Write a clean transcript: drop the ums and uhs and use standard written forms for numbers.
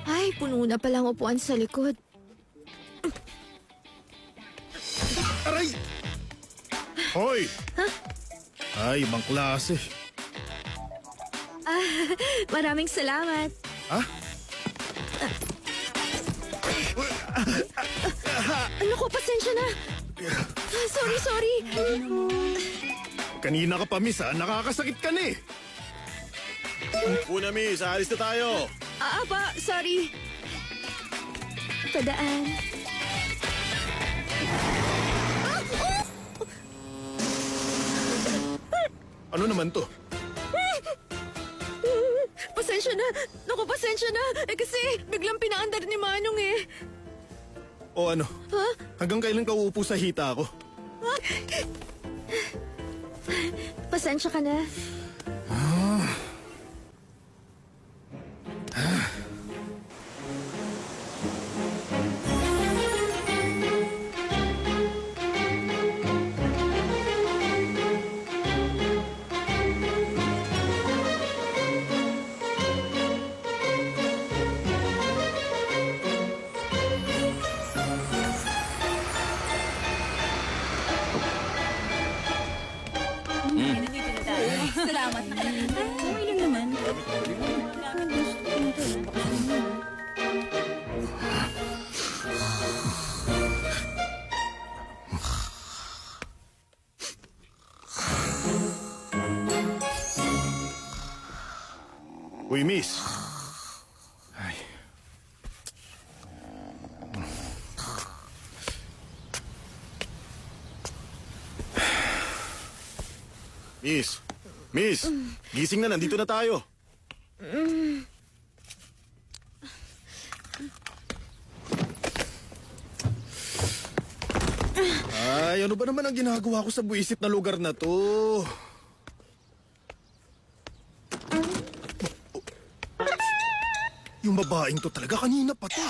Ay, puno na palang upuan sa likod. Aray! Hoy! Ay, ibang klase. Maraming salamat. Ha? Ano ko, pasensya na. Sorry. Kanina ka pa, miss, ha? Nakakasakit ka na eh. Una, miss. Aalis na tayo. Apa, sorry. Padaan. Ano naman to? Pasensya na. Naku, pasensya na. Kasi biglang pinaandar ni Manong eh. O ano? Ha? Hanggang kailan ka uupo sa hita ko? Pasensya ka na. Salamat. Okay lang naman. Uy, miss. Ay. Miss. Miss. Gising na, nandito na tayo. Ay, ano ba naman ang ginagawa ko sa buwisit na lugar na to? Yung babaeng to talaga kanina pa to.